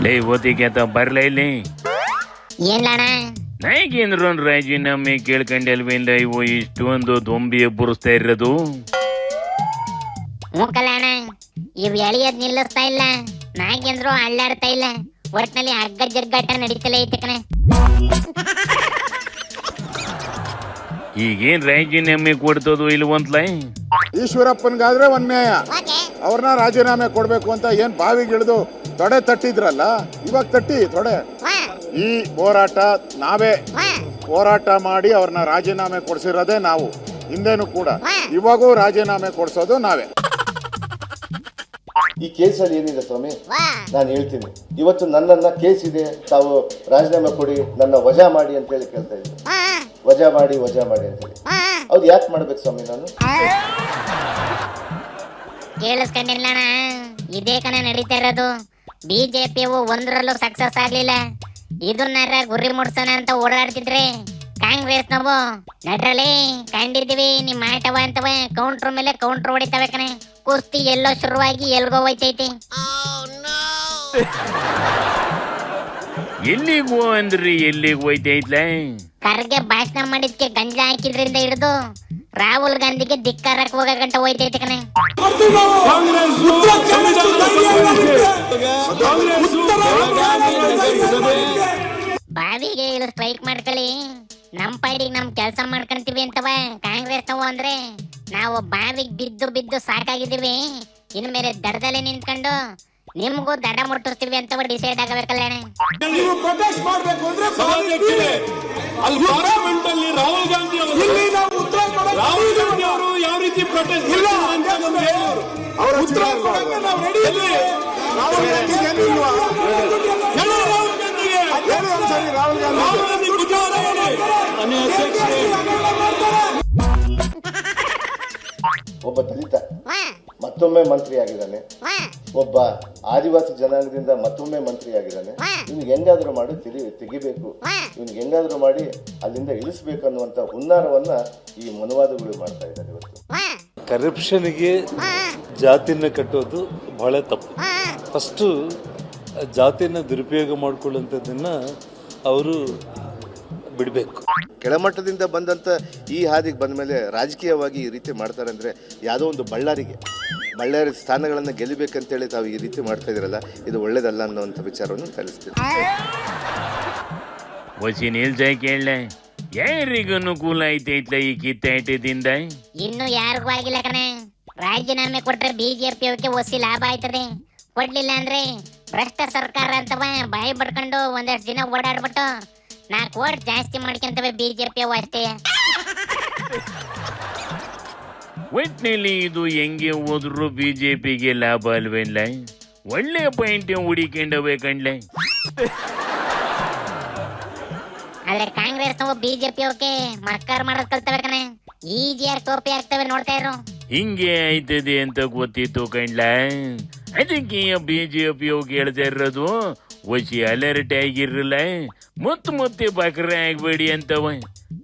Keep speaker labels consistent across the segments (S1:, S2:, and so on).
S1: ಲೇ ಓದಿಗೆ ಅಂತ ಬರ್ಲ ಇಲ್ಲಿ
S2: ಏನ್ಲಣ್ಣ
S1: ನಾಯ್ಕೇಂದ್ರ ರಾಜೀನಾಮೆ ಕೇಳ್ಕೊಂಡಲ್ವೇಲ್ಲ ಇವು ಇಷ್ಟೊಂದು ದೊಂಬಿ ಬುರಿಸ್ತಾ ಇರೋದು.
S2: ಮೂಕಲ್ಲಣ್ಣ ಇವ್ ಎಳಿಯದ್ ನಿಲ್ಲಿಸ್ತಾ ಇಲ್ಲ, ನಾಯ್ಕೇಂದ್ರು ಅಳ್ಳಾಡ್ತಾ ಇಲ್ಲ, ಒಟ್ನಲ್ಲಿ ಹಗ್ಗ ಜಗ್ಗಾಟ ನಡೀತಲೇ ಐತೆ ಕಣೆ.
S1: ಈಗೇನ್ ರಾಜೀನಾಮೆ ಕೊಡ್ತದೋ ಇಲ್ವಂತ್ಲ.
S3: ಈಶ್ವರಪ್ಪನ್ಗಾದ್ರೆ ಒಂದ್ ನ್ಯಾಯ, ಅವ್ರನ್ನ ರಾಜೀನಾಮೆ ಕೊಡ್ಬೇಕು ಅಂತ ಏನ್ ಬಾವಿಗಿಳಿದು ತೊಡೆ ತಟ್ಟಿದ್ರಲ್ಲ, ಇವಾಗ ತಟ್ಟಿ ತೊಡೆ. ಈ ಹೋರಾಟ ನಾವೇ ಹೋರಾಟ ಮಾಡಿ ಅವ್ರನ್ನ ರಾಜೀನಾಮೆ ಕೊಡ್ಸಿರೋದೇ ನಾವು, ಹಿಂದೆನೂ ಕೂಡ, ಇವಾಗೂ ರಾಜೀನಾಮೆ ಕೊಡ್ಸೋದು ನಾವೇ.
S4: ಈ ಕೇಸಲ್ಲಿ ಏನಿದೆ ಸ್ವಾಮಿ, ನಾನು ಹೇಳ್ತೀನಿ, ಇವತ್ತು ನನ್ನನ್ನ ಕೇಸ್ ಇದೆ, ತಾವು ರಾಜೀನಾಮೆ ಕೊಡಿ, ನನ್ನ ವಜಾ ಮಾಡಿ ಅಂತ ಹೇಳಿ ಕೇಳ್ತಾ ಇದ್ದೀನಿ. ವಜಾ ಮಾಡಿ ಅಂತ ಹೇಳಿ ಹೌದು, ಯಾಕೆ ಮಾಡ್ಬೇಕು ಸ್ವಾಮಿ ನಾನು?
S2: ಕೇಳಿಸ್ಕೊಂಡಿಲ್ಲಣ್ಣ, ಇದೇ ಕಣ ನಡೀತಾ ಇರೋದು. ಬಿಜೆಪಿ ಒಂದ್ರಲ್ಲೂ ಸಕ್ಸಸ್ ಆಗ್ಲಿಲ್ಲ, ಇದನ್ನ ಗುರಿ ಮುಡ್ಸೋಣ ಅಂತ ಓಡಾಡ್ತಿದ್ರೆ ಕಾಂಗ್ರೆಸ್ ನಾವು ನಡ್ರಲ್ಲಿ ಕಂಡಿದ್ದೀವಿ ನಿಮ್ಮ ಆಟವ ಅಂತವ ಕೌಂಟ್ರ್ ಮೇಲೆ ಕೌಂಟ್ರ್ ಹೊಡಿತವೆ ಕಣೆ. ಕುಸ್ತಿ ಎಲ್ಲೋ ಶುರುವಾಗಿ ಎಲ್ಗೋ ಹೋಯ್ತೈತಿ.
S1: ಎಲ್ಲಿಗೂ ಅಂದ್ರಿ ಎಲ್ಲಿಗೂ ಹೋಯ್ತೈತ್ಲ.
S2: ಖರ್ಗೆ ಭಾಷಣ ಮಾಡಿದ್ಕೆ ಗಂಜ ಹಾಕಿದ್ರಿಂದ ಹಿಡಿದು ರಾಹುಲ್ ಗಾಂಧಿಗೆ ಧಿಕ್ಕಾರಕ್ಕೆ ಹೋಗ ಗಂಟ ಹೋಯ್ತೈತಿ ಕಣೆ. ಬಾವಿಗೆ ಇಲ್ಲಿ ಸ್ಟ್ರೈಕ್ ಮಾಡ್ಕೊಳ್ಳಿ, ನಮ್ ಪಾಡಿಗೆ ನಮ್ ಕೆಲಸ ಮಾಡ್ಕೊಂತೀವಿ ಅಂತವ ಕಾಂಗ್ರೆಸ್ ನಾವು. ಅಂದ್ರೆ ನಾವು ಬಾವಿಗೆ ಬಿದ್ದು ಬಿದ್ದು ಸಾಕಾಗಿದ್ದೀವಿ, ಇನ್ಮೇಲೆ ದಡದಲ್ಲೇ ನಿಂತ್ಕೊಂಡು ನಿಮ್ಗೂ ದಡ ಮುಟ್ಟಿಸ್ತೀವಿ ಅಂತ ಡಿಸೈಡ್ ಆಗಬೇಕಲ್ಲ.
S5: ನೀವು ಪ್ರೊಟೆಸ್ಟ್ ಮಾಡಬೇಕು ಅಂದ್ರೆ ಅಲ್ಲಿ ಪಾರ್ಲಿಮೆಂಟ್ ಅಲ್ಲಿ ರಾಹುಲ್ ಗಾಂಧಿ ರಾಹುಲ್ ಗಾಂಧಿ ಅವರು ಯಾವ ರೀತಿ ಪ್ರೊಟೆಸ್ಟ್ ಇಲ್ಲ ಅಂತ ನಮ್ಗೆ ಹೇಳೋರು, ಅವರ ಉತ್ತರ ಕೊಡಕ್ಕೆ ನಾವು ರೆಡಿ ಇದ್ದೀವಿ. ರಾಹುಲ್ ಗಾಂಧಿಗೆ
S4: ಒಬ್ಬ ದಲಿತ ಮತ್ತೊಮ್ಮೆ ಮಂತ್ರಿ ಆಗಿದ್ದಾನೆ, ಒಬ್ಬ ಆದಿವಾಸಿ ಜನಾಂಗದಿಂದ ಮತ್ತೊಮ್ಮೆ ಮಂತ್ರಿ ಆಗಿದ್ದಾನೆ. ಇವ್ನಿಗೆ ಹೆಂಗಾದ್ರೂ ಮಾಡಿ ತೆಗಿಬೇಕು, ಇವ್ನಿಗೆ ಹೆಂಗಾದ್ರೂ ಮಾಡಿ ಅಲ್ಲಿಂದ ಇಳಿಸ್ಬೇಕು ಅನ್ನುವಂತ ಹುನ್ನಾರವನ್ನ ಈ ಮನುವಾದಗಳು ಮಾಡ್ತಾ ಇದ್ದಾರೆ. ಇವತ್ತು
S6: ಕರಪ್ಷನ್ಗೆ ಜಾತಿನ ಕಟ್ಟೋದು ಬಹಳ ತಪ್ಪು. ಫಸ್ಟು ಜಾತಿನ ದುರುಪಯೋಗ ಮಾಡ್ಕೊಳ್ಳುವಂಥದ್ದನ್ನ ಅವರು ಬಿಡಬೇಕು.
S4: ಕೆಳಮಟ್ಟದಿಂದ ಬಂದಂತ ಈ ಹಾದಿಗೆ ಬಂದ ಮೇಲೆ ರಾಜಕೀಯವಾಗಿ ಈ ರೀತಿ ಮಾಡ್ತಾರೆ ಅಂದ್ರೆ ಯಾವುದೋ ಒಂದು ಬಳ್ಳಾರಿ ಸ್ಥಾನಗಳನ್ನು ಗೆಲ್ಲಬೇಕಂತೇಳಿ ತಾವು ಈ ರೀತಿ ಮಾಡ್ತಾ ಇದ್ರಲ್ಲ, ಇದು ಒಳ್ಳೇದಲ್ಲ ಅನ್ನೋಂಥ ವಿಚಾರವನ್ನು ತಿಳಿಸ್ತೀವಿ.
S1: ಕೇಳಲೆ ಯಾರಿಗೂ ಅನುಕೂಲ ಐತೈತ್ಲ ಈ ಕಿತ್ತಾಟದಿಂದ?
S2: ಇನ್ನು ಯಾರಿಗೂ ಆಗಿಲ್ಲ ಕಣೆ. ರಾಜೀನಾಮೆ ಕೊಟ್ರೆ ಬಿಜೆಪಿ ಒಸಿ ಲಾಭ ಆಯ್ತದೆ, ಕೊಡ್ಲಿಲ್ಲ ಅಂದ್ರೆ ಭ್ರಷ್ಟ ಸರ್ಕಾರ ಅಂತವ ಬಾಯಿ ಬಡ್ಕೊಂಡು ಒಂದಷ್ಟು ದಿನ ಓಡಾಡ್ಬಿಟ್ಟು 4 ಓಟ್ ಜಾಸ್ತಿ ಮಾಡ್ಕೊಂತವೆ ಬಿಜೆಪಿ ಅಷ್ಟೇ.
S1: ಒಟ್ಟಿನಲ್ಲಿ ಇದು ಹೆಂಗೆ ಹೋದ್ರು ಬಿಜೆಪಿಗೆ ಲಾಭ ಅಲ್ವೇನ್ಲ. ಒಳ್ಳೆ ಪಾಯಿಂಟ್ ಹುಡಿಕೊಂಡವೆ ಕಣ್ಲೆ.
S2: ಆದ್ರೆ ಕಾಂಗ್ರೆಸ್ ನಾವು ಬಿಜೆಪಿ ಮರ್ಕಾರ್ ಮಾಡೋದ್ ಕಲ್ತವೆ ಕಣೆ. ಈಜಿಯಾಗಿ ಟೋಪಿ ಆಗ್ತವೆ, ನೋಡ್ತಾ ಇರು.
S1: ಹಿಂಗೆ ಆಯ್ತದೆ ಅಂತ ಗೊತ್ತಿತ್ತು ಕಣ್ಲ, ಅದಕ್ಕೆ ಬಿಜೆಪಿ ಹೇಳ್ತಾ ಇರೋದು ಒಸಿ ಅಲರ್ಟ್ ಆಗಿರಲ್ಲ, ಮತ್ತೆ ಬಕ್ರ ಆಗ್ಬೇಡಿ ಅಂತವ.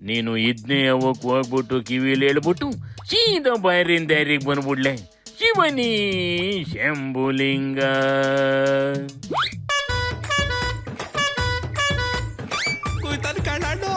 S1: ನೀನು ಇದನ್ನೇ ಅವಕ್ಕೆ ಹೋಗ್ಬಿಟ್ಟು ಕಿವಿಲಿ ಹೇಳ್ಬಿಟ್ಟು ಸೀದಾ ಬಾರಿನ ದಾರಿಗೆ ಬಂದ್ಬಿಡ್ಲೆ. ಶಿವನಿ ಶಂಭುಲಿಂಗ.
S5: ಕುಯ್ತಾನೆ ಕಣ್ಣು